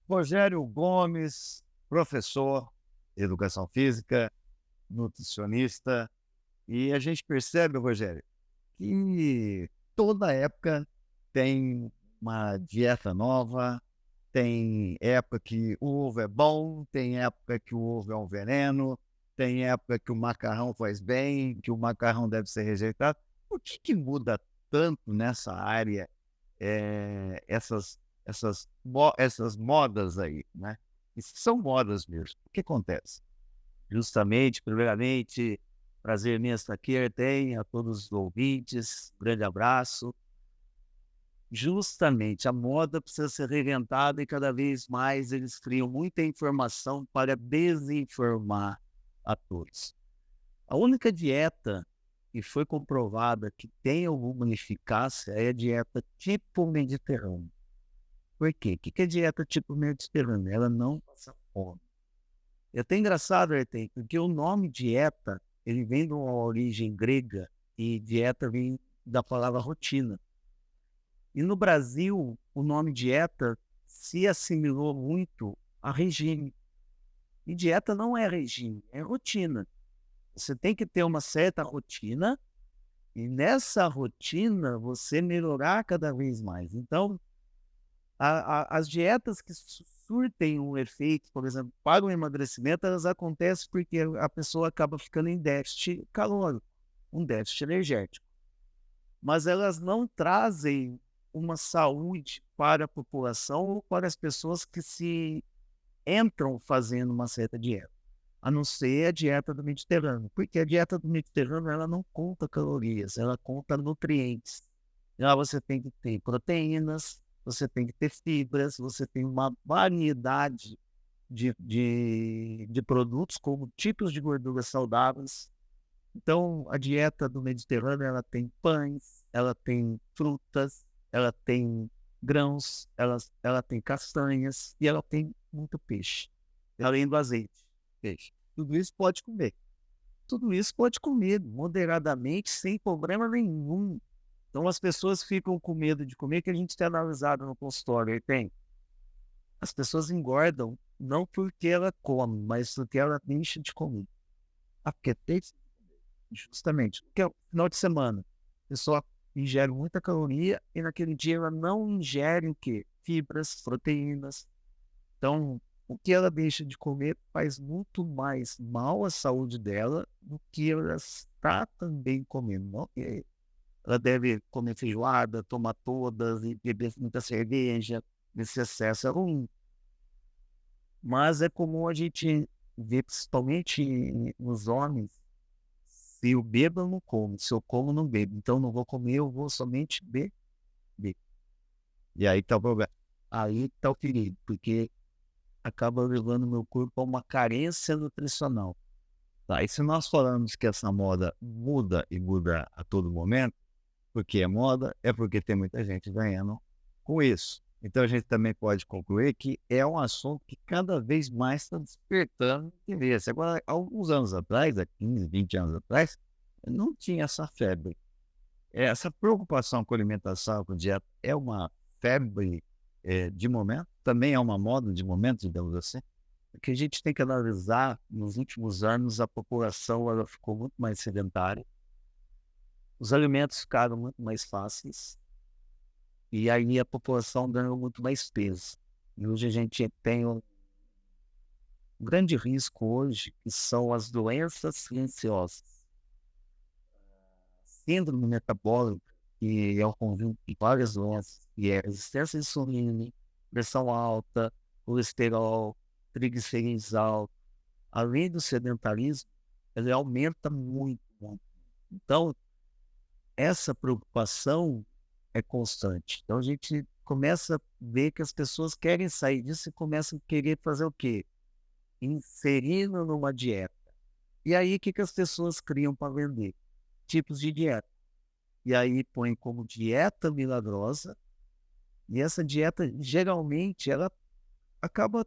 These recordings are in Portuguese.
Rogério Gomes, professor de educação física, nutricionista, e a gente percebe, Rogério, que toda época tem uma dieta nova, tem época que o ovo é bom, tem época que o ovo é um veneno, tem época que o macarrão faz bem, que o macarrão deve ser rejeitado. O que que muda tanto nessa área, essas modas aí, né? E são modas mesmo. O que acontece? Justamente, primeiramente, prazer imenso estar aqui, tem a todos os ouvintes, um grande abraço. Justamente, a moda precisa ser reinventada e cada vez mais eles criam muita informação para desinformar a todos. A única dieta que foi comprovada que tem alguma eficácia é a dieta tipo mediterrâneo. Por quê? O que que é dieta tipo mediterrâneo? Ela não passa fome. É até engraçado, Arthur, porque o nome dieta, ele vem de uma origem grega e dieta vem da palavra rotina. E no Brasil, o nome dieta se assimilou muito a regime. E dieta não é regime, é rotina. Você tem que ter uma certa rotina e nessa rotina você melhorar cada vez mais. Então, as dietas que surtem um efeito, por exemplo, para o emagrecimento, elas acontecem porque a pessoa acaba ficando em déficit calórico, um déficit energético. Mas elas não trazem uma saúde para a população ou para as pessoas que se entram fazendo uma certa dieta, a não ser a dieta do Mediterrâneo, porque a dieta do Mediterrâneo ela não conta calorias, ela conta nutrientes. Lá você tem que ter proteínas, você tem que ter fibras, você tem uma variedade de produtos como tipos de gorduras saudáveis. Então, a dieta do Mediterrâneo, ela tem pães, ela tem frutas, ela tem grãos, ela tem castanhas e ela tem muito peixe, além do azeite, peixe. Tudo isso pode comer. Tudo isso pode comer moderadamente, sem problema nenhum. Então, as pessoas ficam com medo de comer, que a gente tem analisado no consultório, e tem. As pessoas engordam não porque ela come, mas porque ela deixa de comer. Ah, porque tem justamente, porque é o final de semana, a pessoa ingere muita caloria e naquele dia ela não ingere o quê? Fibras, proteínas. Então, o que ela deixa de comer faz muito mais mal à saúde dela do que ela está também comendo. Não que ela deve comer feijoada, tomar todas e beber muita cerveja, esse excesso é ruim. Mas é comum a gente ver, principalmente nos homens, se eu bebo, eu não como. Se eu como, eu não bebo. Então, não vou comer, eu vou somente beber. E aí tá o problema. Aí tá o perigo, porque acaba levando o meu corpo a uma carência nutricional. Tá? E se nós falamos que essa moda muda e muda a todo momento, porque é moda, é porque tem muita gente ganhando com isso. Então a gente também pode concluir que é um assunto que cada vez mais está despertando interesse. Agora, há alguns anos atrás, há 15, 20 anos atrás, não tinha essa febre. Essa preocupação com alimentação, com dieta, é uma febre de momento, também é uma moda de momento, digamos assim. O que a gente tem que analisar, nos últimos anos, a população ela ficou muito mais sedentária, os alimentos ficaram muito mais fáceis, e aí a população ganhou muito mais peso. E hoje a gente tem um grande risco hoje, que são as doenças silenciosas. Síndrome metabólica, que é um conjunto de várias doenças, que é resistência à insulina, pressão alta, colesterol, triglicerídeos altos, além do sedentarismo, ele aumenta muito, muito. Então, essa preocupação é constante. Então, a gente começa a ver que as pessoas querem sair disso e começam a querer fazer o quê? Inserindo numa dieta. E aí, o que que as pessoas criam para vender? Tipos de dieta. E aí põe como dieta milagrosa, e essa dieta, geralmente, ela acaba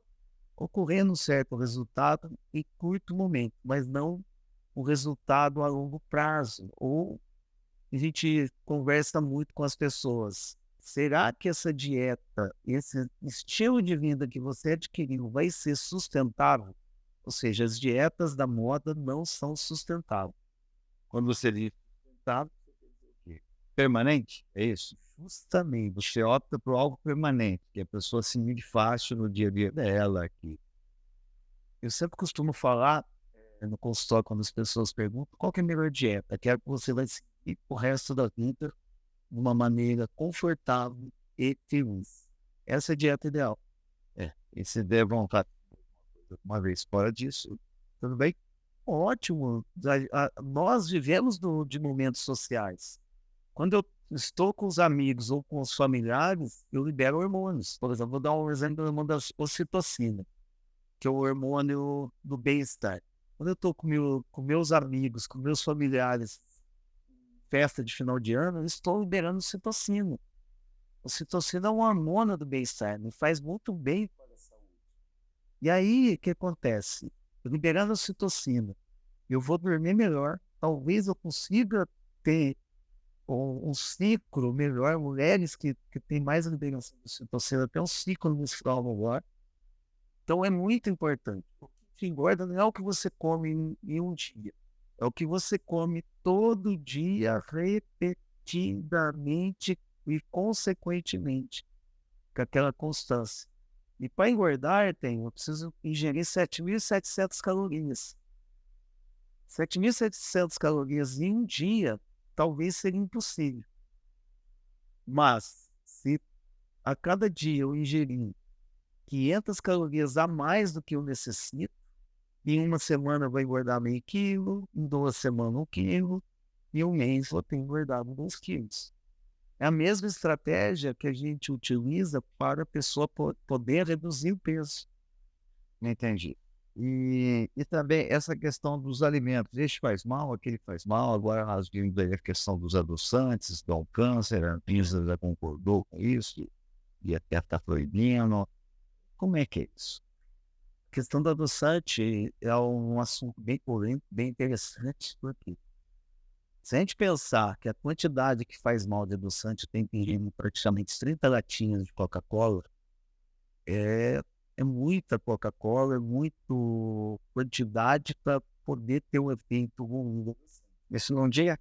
ocorrendo um certo resultado em curto momento, mas não o resultado a longo prazo. Ou a gente conversa muito com as pessoas. será que essa dieta, esse estilo de vida que você adquiriu vai ser sustentável? Ou seja, as dietas da moda não são sustentáveis. Quando você diz Tá? permanente, é isso? Justamente. Você opta por algo permanente, que a pessoa assimile fácil no dia a dia dela, que Eu sempre costumo falar no consultório, quando as pessoas perguntam qual que é a melhor dieta, que é a que você vai seguir o resto da vida de uma maneira confortável e feliz. Essa é a dieta ideal. e se der vontade uma vez fora disso, tudo bem. Ótimo. Nós vivemos de momentos sociais. Quando eu estou com os amigos ou com os familiares, eu libero hormônios. Por exemplo, vou dar um exemplo do hormônio da ocitocina, que é o hormônio do bem-estar. Quando eu estou com meus amigos, com meus familiares, festa de final de ano, eu estou liberando ocitocina. Ocitocina é um hormônio do bem-estar, me faz muito bem para a saúde. E aí, o que acontece? Liberando ocitocina, eu vou dormir melhor, talvez eu consiga ter um ciclo melhor. Mulheres que têm mais liberação de ocitocina têm um ciclo menstrual melhor. Então é muito importante. O que te engorda não é o que você come em um dia, é o que você come todo dia, repetidamente e consequentemente, com aquela constância. E para engordar, eu preciso ingerir 7.700 calorias. 7.700 calorias em um dia talvez seria impossível. Mas, se a cada dia eu ingerir 500 calorias a mais do que eu necessito, em uma semana eu vou engordar meio quilo, em 2 semanas 1 quilo, e um mês vou ter engordado 2 quilos. É a mesma estratégia que a gente utiliza para a pessoa poder reduzir o peso. Entendi. E também essa questão dos alimentos, este faz mal, aquele faz mal, agora nós vimos aí a questão dos adoçantes, dão câncer, a Anvisa já concordou com isso, e até está proibindo. Como é que é isso? A questão do adoçante é um assunto bem polêmico, bem interessante, porque se a gente pensar que a quantidade que faz mal de adoçante tem que ingerir praticamente 30 latinhas de Coca-Cola, é, é muita Coca-Cola, é muita quantidade para poder ter um efeito ruim Isso num dia?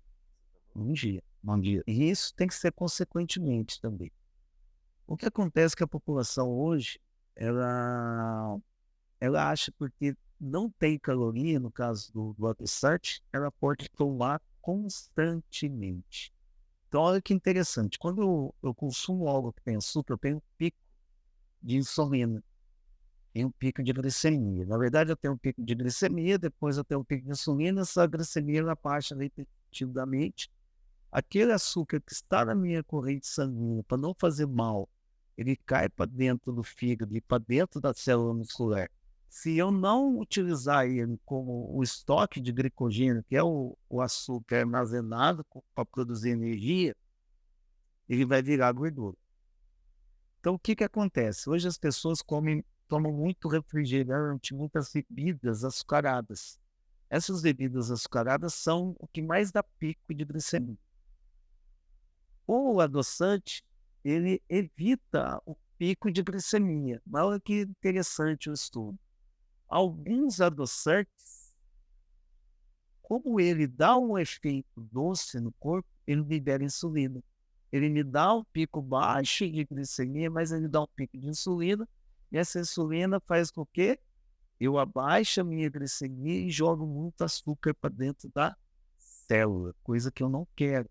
num dia. Num dia. E isso tem que ser consequentemente também. O que acontece é que a população hoje, ela acha porque não tem caloria, no caso do adoçante, ela pode tomar constantemente. Então, olha que interessante, quando eu consumo algo que tem açúcar, eu tenho um pico de insulina, tenho um pico de glicemia. Na verdade, eu tenho um pico de glicemia, depois eu tenho um pico de insulina, essa glicemia ela baixa repetidamente. Aquele açúcar que está na minha corrente sanguínea, para não fazer mal, ele cai para dentro do fígado e para dentro da célula muscular. Se eu não utilizar ele como o estoque de glicogênio, que é o açúcar armazenado para produzir energia, ele vai virar gordura. Então, o que acontece? Hoje as pessoas tomam muito refrigerante, muitas bebidas açucaradas. Essas bebidas açucaradas são o que mais dá pico de glicemia. O adoçante, ele evita o pico de glicemia. Mas olha que interessante o estudo. Alguns adoçantes, como ele dá um efeito doce no corpo, ele libera insulina. Ele me dá um pico baixo de glicemia, mas ele dá um pico de insulina, e essa insulina faz com que eu abaixe a minha glicemia e jogo muito açúcar para dentro da célula, coisa que eu não quero.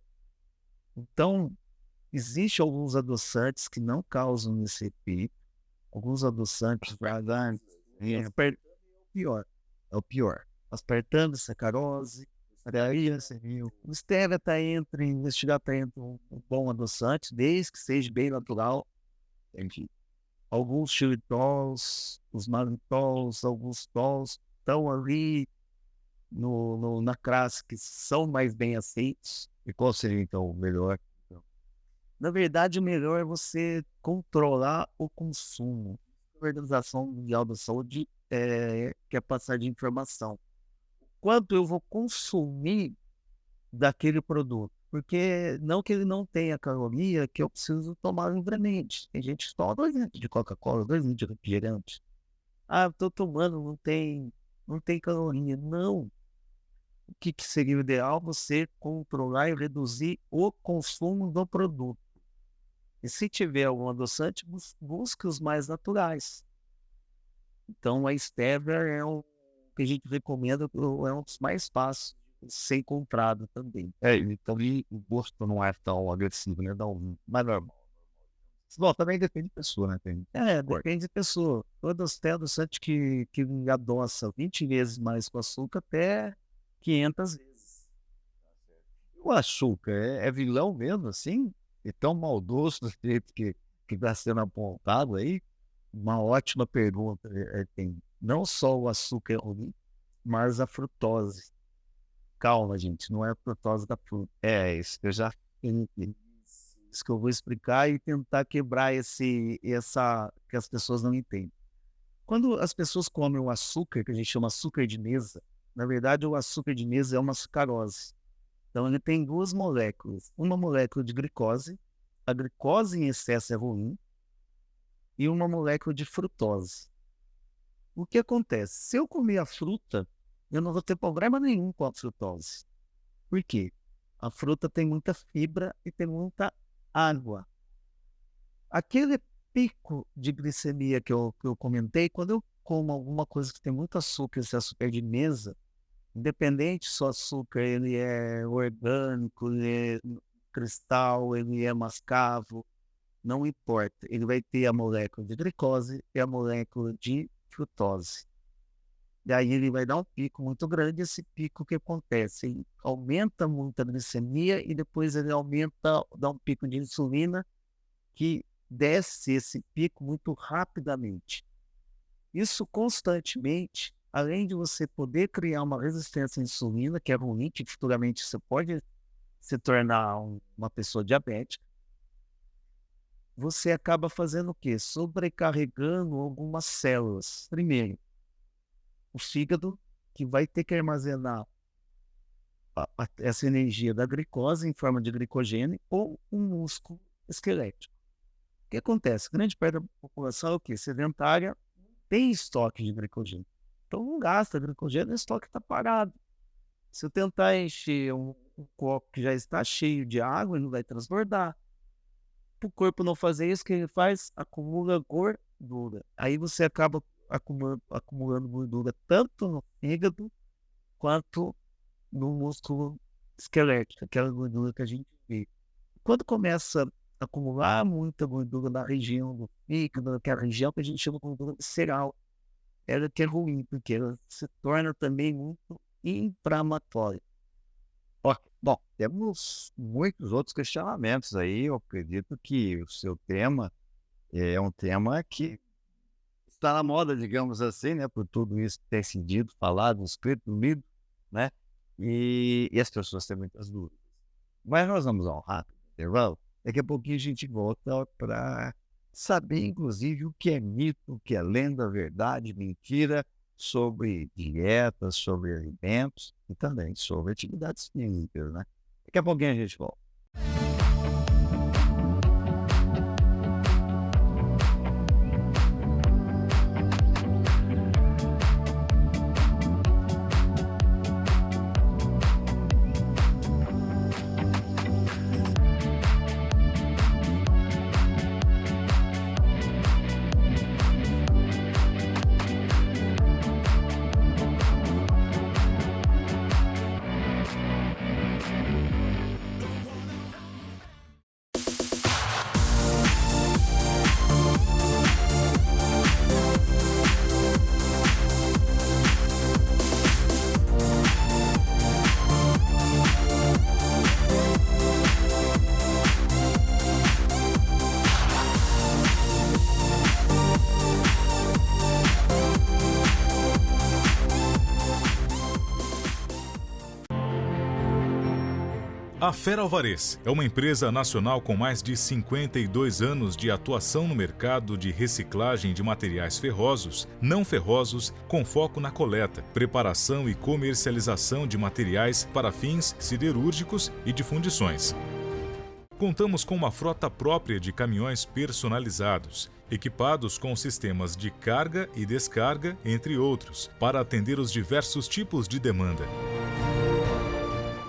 Então, existem alguns adoçantes que não causam esse efeito, alguns adoçantes Verdade. aspartame é o pior, É o pior. aspartame, sacarose, Daí, assim, o stevia investigar está entre um bom adoçante, desde que seja bem natural. entendi. Alguns xilitols, os malitols, alguns tols estão ali na classe que são mais bem aceitos. E qual seria então o melhor? Na verdade, o melhor é você controlar o consumo. A Organização Mundial da Saúde quer passar de informação. Quanto eu vou consumir daquele produto? Porque não que ele não tenha caloria, que eu preciso tomar livremente. Tem gente que toma 2 litros de Coca-Cola, 2 litros de refrigerante. Ah, eu tô tomando, não tem caloria. Não. O que seria o ideal? Você controlar e reduzir o consumo do produto. E se tiver algum adoçante, busque os mais naturais. Então, a stevia é o que a gente recomenda, é um dos mais fáceis de ser encontrado também. Então o gosto não é tão agressivo, né? Não, mais normal. Bom, também depende da pessoa, né? Depende da pessoa. Tem adoçante que adoça 20 vezes mais com açúcar, até 500 vezes. O açúcar é vilão mesmo, assim? E tão maldoso do jeito que está sendo apontado aí? Uma ótima pergunta. Tem não só o açúcar é ruim, mas a frutose. Calma, gente, não é a frutose da fruta. Isso eu já Isso que eu vou explicar e tentar quebrar essa que as pessoas não entendem. Quando as pessoas comem o açúcar, que a gente chama açúcar de mesa, na verdade o açúcar de mesa é uma sacarose. Então ele tem 2 moléculas, uma molécula de glicose, a glicose em excesso é ruim, e uma molécula de frutose. O que acontece? Se eu comer a fruta, eu não vou ter problema nenhum com a frutose. Por quê? A fruta tem muita fibra e tem muita água. Aquele pico de glicemia que eu comentei, quando eu como alguma coisa que tem muito açúcar, esse açúcar de mesa, independente se o açúcar ele é orgânico, ele é cristal, ele é mascavo, não importa. Ele vai ter a molécula de glicose e a molécula de frutose. E aí ele vai dar um pico muito grande. Esse pico, que acontece? Ele aumenta muito a glicemia e depois ele dá um pico de insulina que desce esse pico muito rapidamente. Isso constantemente, além de você poder criar uma resistência à insulina, que é ruim, que futuramente você pode se tornar uma pessoa diabética, você acaba fazendo o quê? Sobrecarregando algumas células. Primeiro, o fígado, que vai ter que armazenar essa energia da glicose em forma de glicogênio, ou um músculo esquelético. O que acontece? Grande parte da população é o quê? Sedentária, tem estoque de glicogênio. Então não gasta glicogênio, o estoque está parado. Se eu tentar encher um copo que já está cheio de água, ele não vai transbordar. Para o corpo não fazer isso, o que ele faz? Acumula gordura. Aí você acaba acumulando gordura tanto no fígado quanto no músculo esquelético, aquela gordura que a gente vê. Quando começa a acumular muita gordura na região do fígado, naquela região que a gente chama de gordura visceral, ela que é ruim, porque ela se torna também muito inflamatória. Bom, temos muitos outros questionamentos aí. Eu acredito que o seu tema é um tema que está na moda, digamos assim, né? Por tudo isso que tem sido dito, falado, escrito, lido, né? E as pessoas têm muitas dúvidas. Mas nós vamos a um rápido intervalo. Daqui a pouquinho a gente volta para saber, inclusive, o que é mito, o que é lenda, verdade, mentira, sobre dietas, sobre alimentos e também sobre atividades físicas, né? Daqui a pouquinho a gente volta. A Fera Alvarez é uma empresa nacional com mais de 52 anos de atuação no mercado de reciclagem de materiais ferrosos, não ferrosos, com foco na coleta, preparação e comercialização de materiais para fins siderúrgicos e de fundições. Contamos com uma frota própria de caminhões personalizados, equipados com sistemas de carga e descarga, entre outros, para atender os diversos tipos de demanda.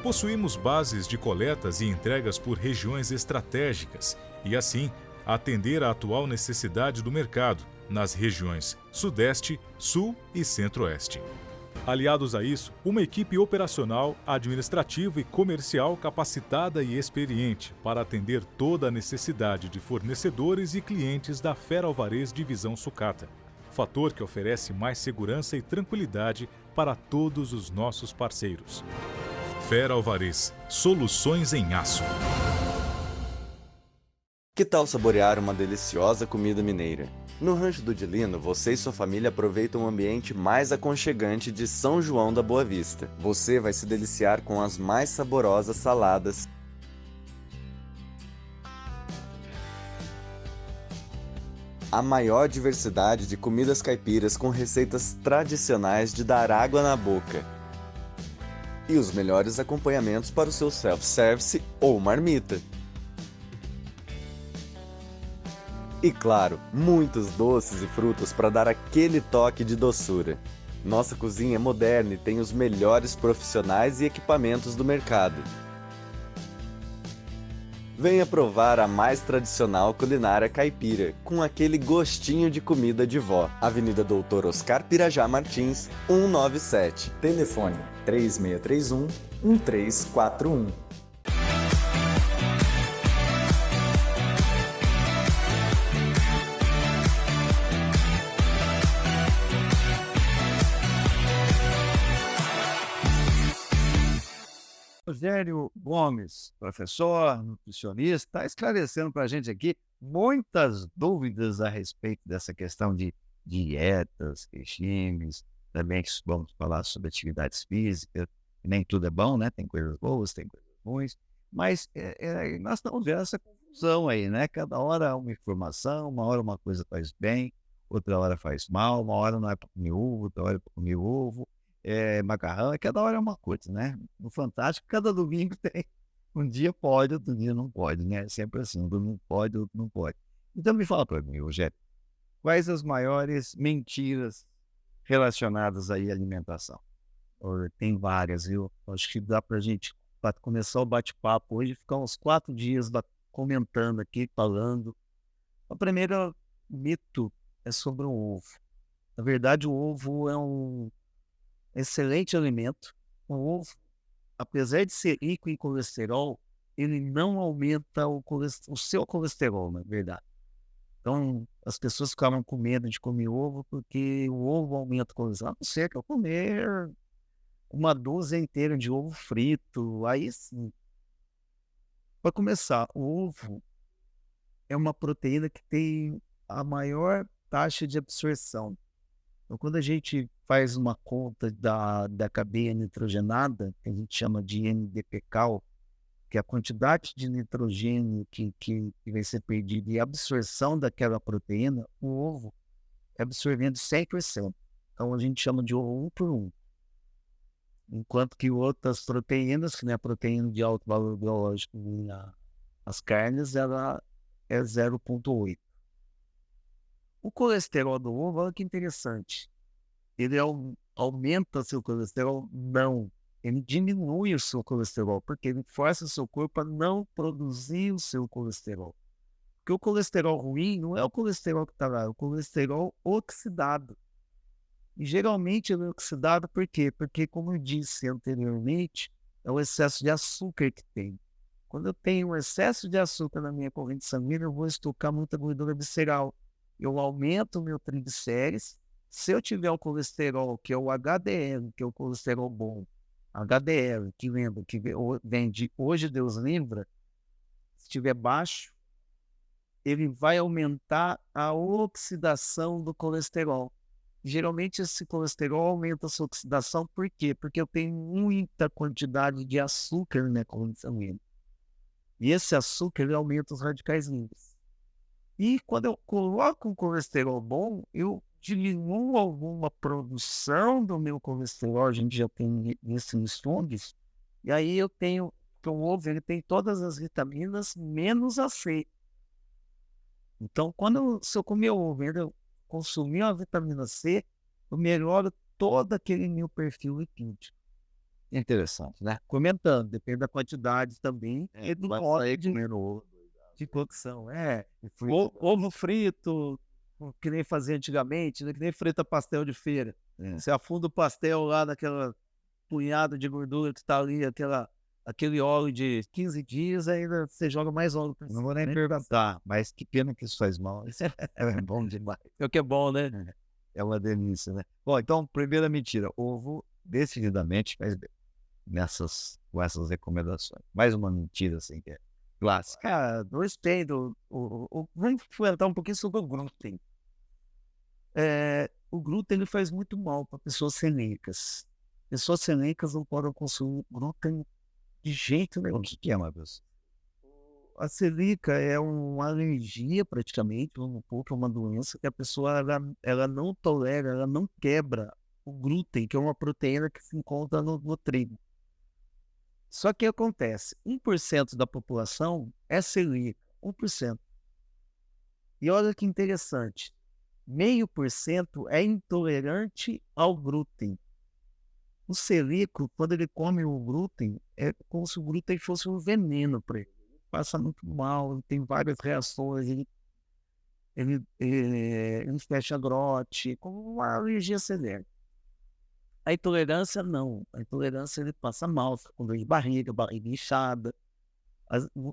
Possuímos bases de coletas e entregas por regiões estratégicas e, assim, atender à atual necessidade do mercado nas regiões Sudeste, Sul e Centro-Oeste. Aliados a isso, uma equipe operacional, administrativa e comercial capacitada e experiente para atender toda a necessidade de fornecedores e clientes da Fera Alvarez Divisão Sucata, fator que oferece mais segurança e tranquilidade para todos os nossos parceiros. Fera Alvarez, soluções em aço. Que tal saborear uma deliciosa comida mineira? No Rancho do Dilino, você e sua família aproveitam o ambiente mais aconchegante de São João da Boa Vista. Você vai se deliciar com as mais saborosas saladas, a maior diversidade de comidas caipiras com receitas tradicionais de dar água na boca e os melhores acompanhamentos para o seu self-service ou marmita. E claro, muitos doces e frutas para dar aquele toque de doçura. Nossa cozinha é moderna e tem os melhores profissionais e equipamentos do mercado. Venha provar a mais tradicional culinária caipira, com aquele gostinho de comida de vó. Avenida Doutor Oscar Pirajá Martins, 197. Telefone 3631-1341. Rogério Gomes, professor, nutricionista, está esclarecendo para a gente aqui muitas dúvidas a respeito dessa questão de dietas, regimes, também vamos falar sobre atividades físicas, nem tudo é bom, né? Tem coisas boas, tem coisas ruins, mas nós estamos vendo essa confusão aí, né? Cada hora uma informação, uma hora uma coisa faz bem, outra hora faz mal, uma hora não é para comer ovo, outra hora é para comer ovo. Macarrão, cada hora é uma coisa, né? No Fantástico, cada domingo tem. Um dia pode, outro dia não pode, né? É sempre assim, um domingo pode, outro não pode. Então me fala para mim, Rogério, quais as maiores mentiras relacionadas aí à alimentação? Tem várias, viu? Acho que dá para a gente, para começar o bate-papo hoje, ficar uns 4 dias comentando aqui, falando. O primeiro mito é sobre o ovo. Na verdade, o ovo é um excelente alimento. O ovo, apesar de ser rico em colesterol, ele não aumenta o seu colesterol, na verdade. Então, as pessoas ficavam com medo de comer ovo porque o ovo aumenta o colesterol. A não ser que eu comer uma dúzia inteira de ovo frito, aí sim. Para começar, o ovo é uma proteína que tem a maior taxa de absorção. Então, quando a gente faz uma conta da cadeia nitrogenada, que a gente chama de NDPcal, que é a quantidade de nitrogênio que vai ser perdida e a absorção daquela proteína, o ovo é absorvendo 100%. Então, a gente chama de ovo 1 por 1. Enquanto que outras proteínas, que não é proteína de alto valor biológico, as carnes, ela é 0,8. O colesterol do ovo, olha que interessante. Ele aumenta seu colesterol? Não. Ele diminui o seu colesterol, porque ele força o seu corpo a não produzir o seu colesterol. Porque o colesterol ruim não é o colesterol que está lá, é o colesterol oxidado. E geralmente ele é oxidado por quê? Porque, como eu disse anteriormente, é o excesso de açúcar que tem. Quando eu tenho um excesso de açúcar na minha corrente sanguínea, eu vou estocar muita gordura visceral. Eu aumento o meu triglicérides. Se eu tiver o colesterol, que é o HDL, que é o colesterol bom, HDL, que lembra, que vem de hoje Deus lembra, se estiver baixo, ele vai aumentar a oxidação do colesterol. Geralmente esse colesterol aumenta a sua oxidação, por quê? Porque eu tenho muita quantidade de açúcar na corrente sanguínea. E esse açúcar ele aumenta os radicais livres. E quando eu coloco um colesterol bom, eu diminuo alguma produção do meu colesterol. A gente já tem isso nos estudos. E aí eu tenho, porque o ovo ele tem todas as vitaminas menos a C. Então, se eu comer ovo e eu consumir a vitamina C, eu melhoro todo aquele meu perfil lipídico. Interessante, né? Comentando, depende da quantidade também e do Vai modo sair de comendo ovo. cocção. É, E frito. ovo frito, que nem fazia antigamente, né? Que nem frita pastel de feira. É. Você afunda o pastel lá naquela punhada de gordura que está ali, aquele óleo de 15 dias, ainda você joga mais óleo por Não cima, vou nem né? perguntar, mas que pena que isso faz mal. Isso é bom demais. É o que é bom, né? É uma delícia, né? Bom, então, primeira mentira. Ovo decididamente faz bem com essas recomendações. Mais uma mentira, assim, que é clássica. Cara, gostei vamos comentar um pouquinho sobre o glúten. O glúten ele faz muito mal para pessoas celíacas. Pessoas celíacas não podem consumir glúten de jeito nenhum. O que é, Matheus? A celíaca é uma alergia, praticamente, um pouco, uma doença que a pessoa ela não tolera, ela não quebra o glúten, que é uma proteína que se encontra no trigo. Só que acontece, 1% da população é celíaca, 1%. E olha que interessante, 0,5% é intolerante ao glúten. O celíaco, quando ele come o glúten, é como se o glúten fosse um veneno para ele. Ele passa muito mal, ele tem várias reações, ele fecha grote, como uma alergia celíaca. A intolerância, não. A intolerância, ele passa mal, fica com dor de barriga inchada.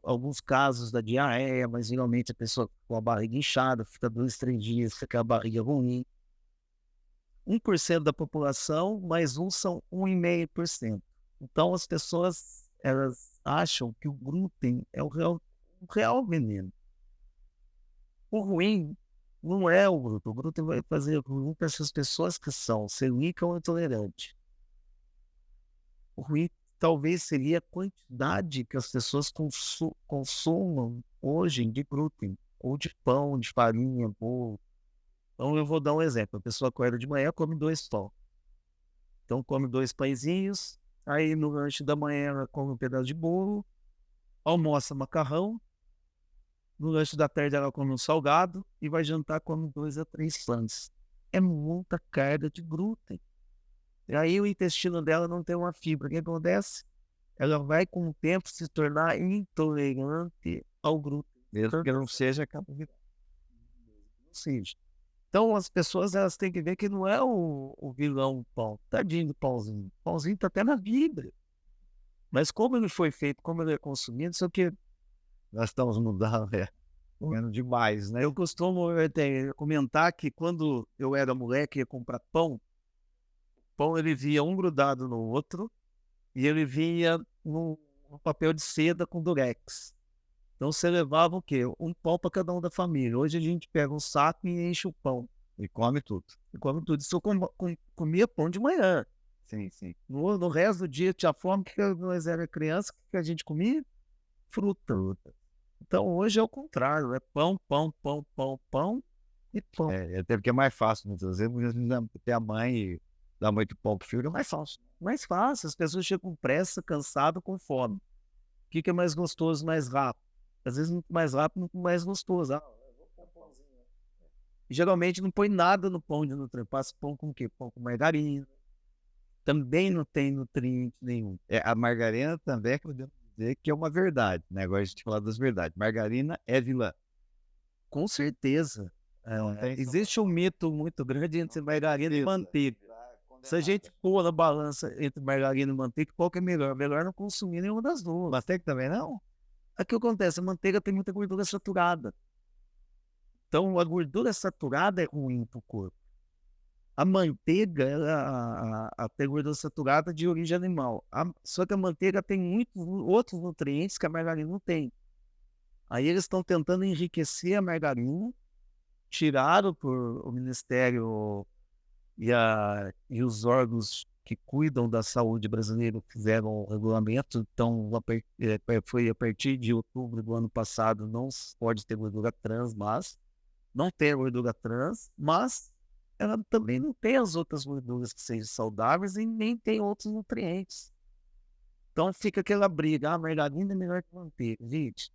Alguns casos da diarreia, mas geralmente a pessoa com a barriga inchada, fica 2, 3 dias, fica a barriga ruim. 1% da população, mais são 1,5%. Então, as pessoas, elas acham que o glúten é o real veneno. O ruim não é o glúten. O glúten vai fazer ruim para essas pessoas que são celíacas ou intolerantes. O ruim talvez seria a quantidade que as pessoas consumam hoje de glúten, ou de pão, de farinha, bolo. Então eu vou dar um exemplo. A pessoa acorda de manhã, come 2 pão. Então come 2 pãezinhos, aí no lanche da manhã ela come um pedaço de bolo, almoça macarrão, no lanche da tarde ela come um salgado e vai jantar come 2 a 3 pães. É muita carga de glúten. E aí o intestino dela não tem uma fibra. O que acontece? Ela vai com o tempo se tornar intolerante ao glúten. Mesmo que não seja carboidrato. Não seja. Então as pessoas elas têm que ver que não é o vilão o pão. Tadinho do pãozinho. O pãozinho está até na Bíblia. Mas como ele foi feito, como ele é consumido, só que Nós estamos mudando, comendo demais, né? eu costumo comentar que quando eu era moleque e ia comprar pão, ele vinha um grudado no outro e ele vinha no papel de seda com durex. Então você levava o quê? Um pão para cada um da família. Hoje a gente pega um saco e enche o pão. E come tudo. E come tudo. Isso eu comia pão de manhã. Sim, sim. No resto do dia tinha fome, que nós era criança, que a gente comia? Fruta. Então hoje é o contrário, é pão, pão, pão, pão, pão e pão. Até porque é mais fácil, muitas vezes, ter a mãe e dar muito pão pro filho é mais fácil. Mais fácil, as pessoas chegam com pressa, cansado, com fome. O que é mais gostoso, mais rápido? Às vezes muito mais rápido, muito mais gostoso. Eu vou pôr um pãozinho. E geralmente não põe nada no pão de nutriente. Passa pão com o quê? Pão com margarina. Também não tem nutriente nenhum. A margarina também podemos dizer que é uma verdade, né? Agora a gente fala das verdades. Margarina é vilã. Com certeza. Existe um mito muito grande entre margarina e manteiga. Se a gente pôr na balança entre margarina e manteiga, qual que é melhor? Melhor não consumir nenhuma das duas. Manteiga também não? O que acontece? A manteiga tem muita gordura saturada. Então, a gordura saturada é ruim para o corpo. A manteiga, ela tem gordura saturada de origem animal. Só que a manteiga tem muitos outros nutrientes que a margarina não tem. Aí eles estão tentando enriquecer a margarina, tiraram por o Ministério e os órgãos que cuidam da saúde brasileira fizeram um regulamento, então foi a partir de outubro do ano passado, não pode ter gordura trans, mas não tem a gordura trans, mas ela também não tem as outras gorduras que sejam saudáveis e nem tem outros nutrientes. Então fica aquela briga, margarina é melhor que manteiga. Gente,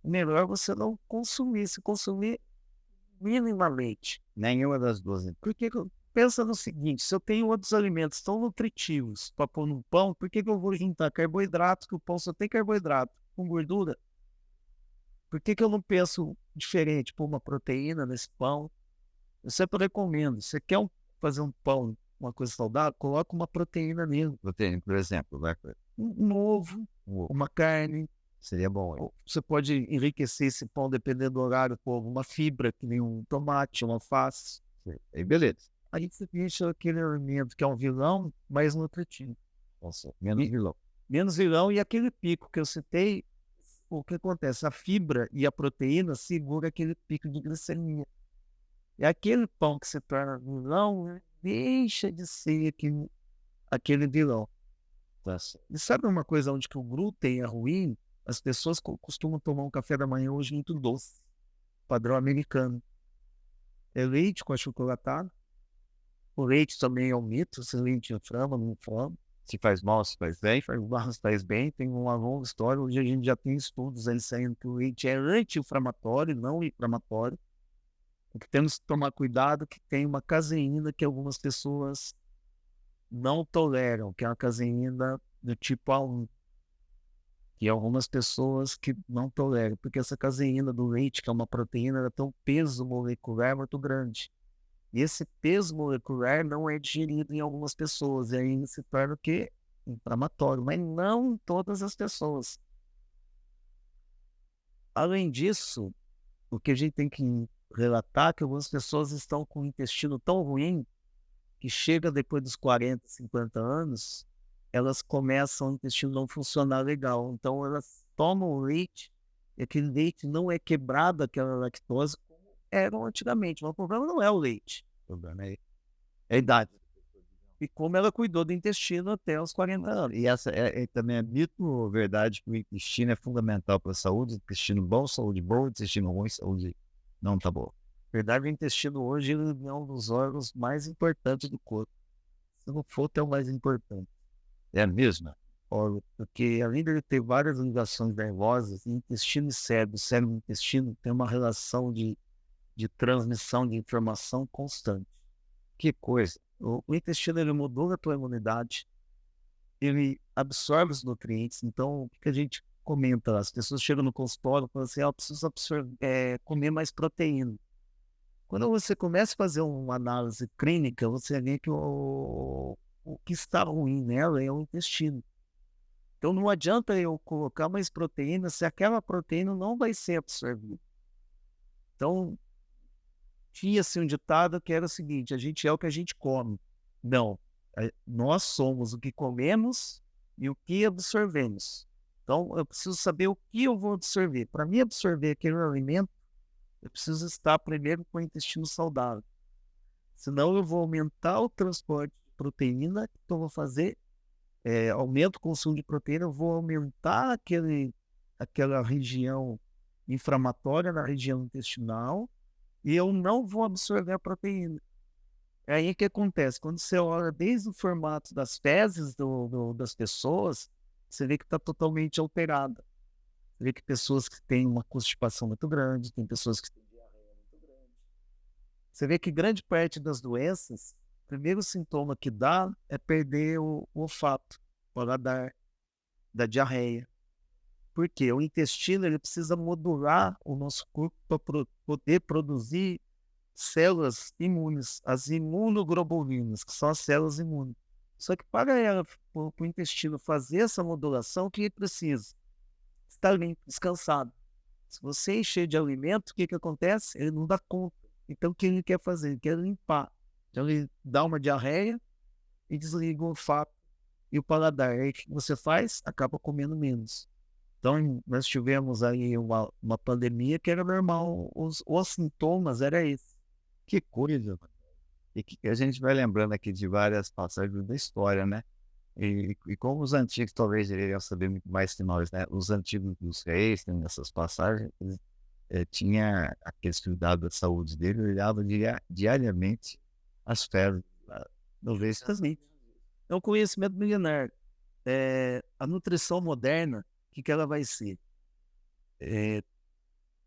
melhor você não consumir, se consumir minimamente. Nenhuma das duas, então. Porque pensa no seguinte, se eu tenho outros alimentos tão nutritivos para pôr no pão, por que eu vou juntar carboidrato, que o pão só tem carboidrato, com gordura? Por que eu não penso diferente, pôr uma proteína nesse pão? Eu sempre recomendo, você quer fazer um pão, uma coisa saudável, coloca uma proteína nele. Proteína, por exemplo, vai. Um ovo, uma carne. Seria bom. Ou você pode enriquecer esse pão, dependendo do horário, com alguma fibra, que nem um tomate, uma alface. Aí beleza. Aí você deixa aquele alimento que é um vilão mais nutritivo. Nossa, menos vilão. Menos vilão, e aquele pico que eu citei, o que acontece? A fibra e a proteína segura aquele pico de glicemia. E aquele pão que se torna vilão, né, deixa de ser aquele vilão. E sabe uma coisa onde que o glúten é ruim? As pessoas costumam tomar um café da manhã hoje muito doce, padrão americano. É leite com achocolatado. O leite também é um mito, se leite inflama, não inflama. Se faz mal, se faz bem. Faz bem, tem uma longa história. Hoje a gente já tem estudos aí saindo que o leite é anti-inflamatório, não inflamatório. O que temos que tomar cuidado que tem uma caseína que algumas pessoas não toleram, que é uma caseína do tipo A1. Que algumas pessoas que não toleram, porque essa caseína do leite, que é uma proteína, ela tem um peso molecular muito grande. E esse peso molecular não é digerido em algumas pessoas, e aí se torna o quê? Inflamatório, mas não em todas as pessoas. Além disso, o que a gente tem que relatar é que algumas pessoas estão com o intestino tão ruim que chega depois dos 40, 50 anos, elas começam o intestino não funcionar legal. Então elas tomam leite, e aquele leite não é quebrado, aquela lactose, como eram antigamente. Mas o problema não é o leite, o problema é a idade. E como ela cuidou do intestino até os 40 anos. E essa também é mito ou verdade que o intestino é fundamental para a saúde? Intestino bom, saúde boa, intestino ruim, saúde não tá boa. Na verdade, o intestino hoje ele é um dos órgãos mais importantes do corpo. Se não for, é o mais importante. É mesmo? Porque além de ele ter várias ligações nervosas, intestino e cérebro e intestino tem uma relação de transmissão de informação constante. Que coisa! O intestino ele modula a tua imunidade, ele absorve os nutrientes. Então, o que a gente comenta? As pessoas chegam no consultório e falam assim, eu preciso comer mais proteína. Quando você começa a fazer uma análise clínica, você vê que o que está ruim nela é o intestino. Então não adianta eu colocar mais proteína se aquela proteína não vai ser absorvida. Então, tinha-se um ditado que era o seguinte, a gente é o que a gente come. Não, nós somos o que comemos e o que absorvemos. Então, eu preciso saber o que eu vou absorver. Para mim absorver aquele alimento, eu preciso estar primeiro com o intestino saudável. Senão eu vou aumentar o transporte de proteína, então eu vou fazer aumento o consumo de proteína, eu vou aumentar aquela região inflamatória na região intestinal e eu não vou absorver a proteína. É aí que acontece, quando você olha desde o formato das fezes das pessoas, você vê que está totalmente alterada. Você vê que pessoas que têm uma constipação muito grande, tem pessoas que têm diarreia muito grande. Você vê que grande parte das doenças, o primeiro sintoma que dá é perder o olfato, o paladar, da diarreia. Por quê? O intestino ele precisa modular o nosso corpo para poder produzir células imunes, as imunoglobulinas, que são as células imunes. Só que para o intestino fazer essa modulação, o que ele precisa? Estar limpo, descansado. Se você encher de alimento, o que acontece? Ele não dá conta. Então, o que ele quer fazer? Ele quer limpar. Então, ele dá uma diarreia e desliga o olfato e o paladar. Aí, o que você faz? Acaba comendo menos. Então, nós tivemos aí uma pandemia que era normal. Os sintomas eram esses. Que coisa! e que a gente vai lembrando aqui de várias passagens da história, né? E como os antigos talvez deveriam saber muito mais que nós, né? Os antigos dos reis, tem essas passagens, eles, tinha aqueles cuidados da saúde dele, olhava diariamente as fezes. Talvez também. É um conhecimento milenar. A nutrição moderna, o que ela vai ser? É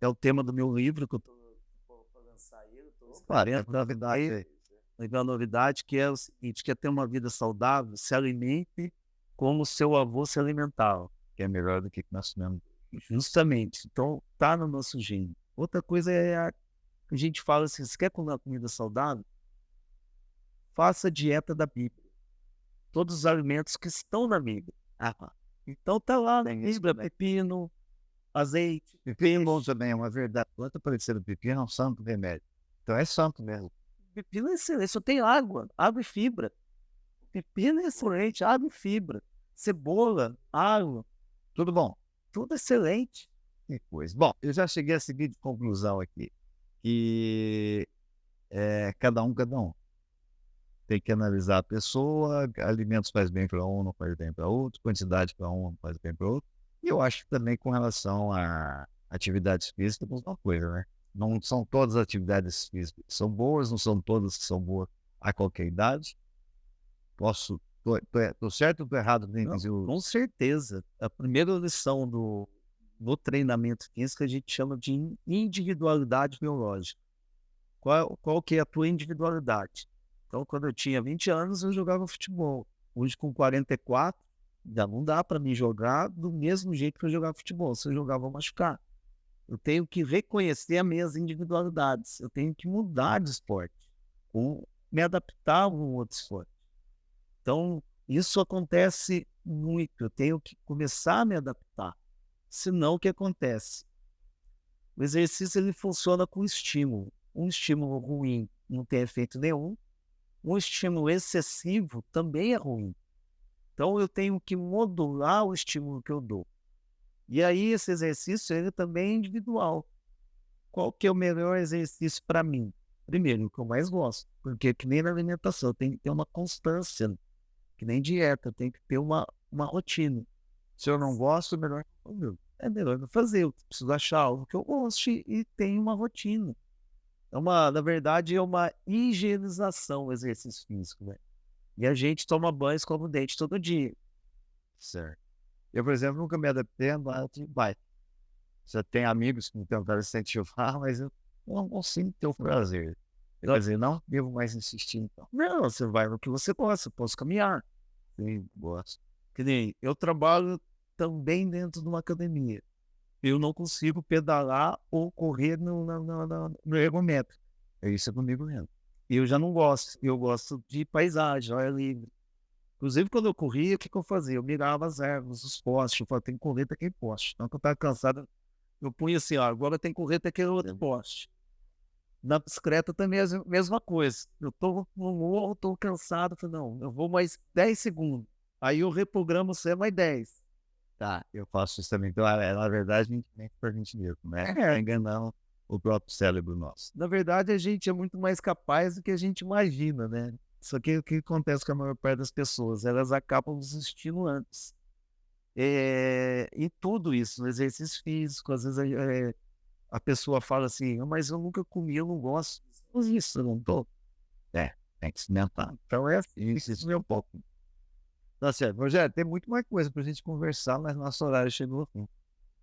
o tema do meu livro que eu estou para lançar ele. Claro, é novidade. A novidade que é o seguinte, quer ter uma vida saudável, se alimente como seu avô se alimentava. Que é melhor do que nós comemos. Justamente. Então, tá no nosso gene. Outra coisa é a gente fala assim, se quer comer uma comida saudável, faça a dieta da Bíblia. Todos os alimentos que estão na Bíblia. Então tá lá, fibra, pepino, azeite. Pepino bom também, é uma verdade. Planta parecida pepino é um santo remédio. Então é santo mesmo. Pepino é excelente, só tem água e fibra. Pepino é excelente, água e fibra. Cebola, alho, Tudo bom. tudo excelente. Que coisa. Bom, eu já cheguei à seguinte conclusão aqui, que cada um. Tem que analisar a pessoa, alimentos faz bem para um, não faz bem para outro, quantidade para um, não faz bem para outro. E eu acho que também com relação a atividades físicas, uma coisa, né? Não são todas as atividades físicas que são boas, não são todas que são boas a qualquer idade. Tô certo ou tô errado? Não, com certeza. A primeira lição do treinamento físico a gente chama de individualidade biológica. Qual que é a tua individualidade? Então, quando eu tinha 20 anos, eu jogava futebol. Hoje, com 44, já não dá para me jogar do mesmo jeito que eu jogava futebol. Se eu jogar, eu vou machucar. Eu tenho que reconhecer as minhas individualidades. Eu tenho que mudar de esporte, ou me adaptar a um outro esporte. Então, isso acontece muito. Eu tenho que começar a me adaptar. Senão, o que acontece? O exercício ele funciona com estímulo. Um estímulo ruim não tem efeito nenhum. Um estímulo excessivo também é ruim. Então, eu tenho que modular o estímulo que eu dou. E aí, esse exercício ele também é individual. Qual que é o melhor exercício para mim? Primeiro, o que eu mais gosto. Porque, que nem na alimentação, tem que ter uma constância. Que nem dieta, tem que ter uma rotina. Se eu não gosto, é melhor não fazer. Eu preciso achar algo que eu goste e tenha uma rotina. Na verdade, é uma higienização o exercício físico, né? E a gente toma banho, escova o dente todo dia. Certo. Eu, por exemplo, nunca me adaptei a andar de bike. Já tem amigos que me tentaram incentivar, mas eu não consigo ter o prazer. Quer dizer, não devo mais insistir, então. Não, você vai no que você gosta, eu posso caminhar. Sim, gosto. Que nem eu trabalho também dentro de uma academia. Eu não consigo pedalar ou correr no ergométrico. Isso é comigo mesmo. Eu já não gosto. Eu gosto de paisagem, ar livre. Inclusive, quando eu corria, o que eu fazia? Eu mirava as árvores, os postes. Eu falava, tem que correr até aquele poste. Então, quando eu estava cansado, eu punha assim, ó, agora tem que correr até aquele outro poste. Na bicicleta também é a mesma coisa. Eu tô no morro, tô cansado. Falei, não, eu vou mais 10 segundos. Aí eu reprogramo você mais 10. Tá, eu faço isso também. Então, na verdade, a gente mente pra gente mesmo, né? Enganando o próprio cérebro nosso. Na verdade, a gente é muito mais capaz do que a gente imagina, né? Só que o que acontece com a maior parte das pessoas? Elas acabam desistindo antes. E tudo isso, no exercício físico, às vezes a pessoa fala assim, mas eu nunca comi, eu não gosto. Isso, eu não tô. Tem que experimentar. Então é assim, Isso é um pouco. Tá certo. Rogério, tem muito mais coisa pra gente conversar, mas nosso horário chegou ao fim.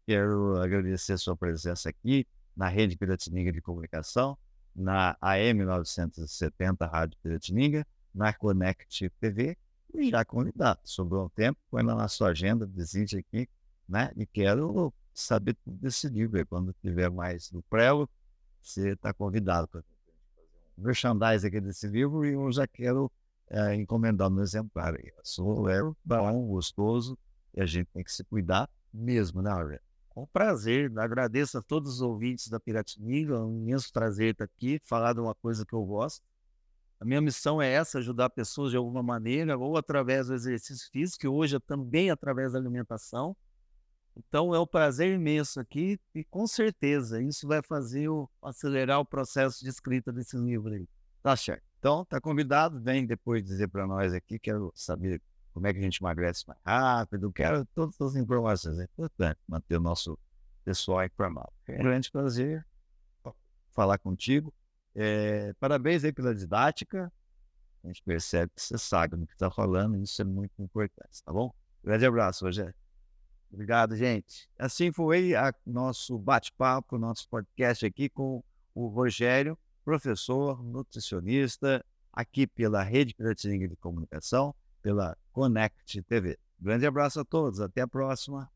Quero agradecer a sua presença aqui na Rede Piratininga de Comunicação, na AM 970 Rádio Piratininga, na Connect TV, e já convidado. Sobrou um tempo, põe lá na sua agenda, visite aqui, né? E quero saber tudo desse livro aí. Quando tiver mais no prelo, você está convidado para fazer um merchandising aqui desse livro e eu já quero encomendar no exemplar aí. É bom, gostoso, e a gente tem que se cuidar mesmo, né, Aurélio? Com prazer, agradeço a todos os ouvintes da Piratininga, é um imenso prazer estar aqui, falar de uma coisa que eu gosto. A minha missão é essa, ajudar pessoas de alguma maneira, ou através do exercício físico, que hoje é também através da alimentação. Então é um prazer imenso aqui e com certeza isso vai fazer acelerar o processo de escrita desse livro aí. Tá certo. Então, Então, está convidado, vem depois dizer para nós aqui, quero saber como é que a gente emagrece mais rápido, quero todas as informações. É importante manter o nosso pessoal informado. É um grande prazer falar contigo. Parabéns aí pela didática. A gente percebe que você sabe do que está falando, e isso é muito importante, tá bom? Grande abraço, Rogério. Obrigado, gente. Assim foi nosso bate-papo, nosso podcast aqui com o Rogério, professor, nutricionista, aqui pela Rede Piratininga de Comunicação, pela Connect TV. Grande abraço a todos, até a próxima.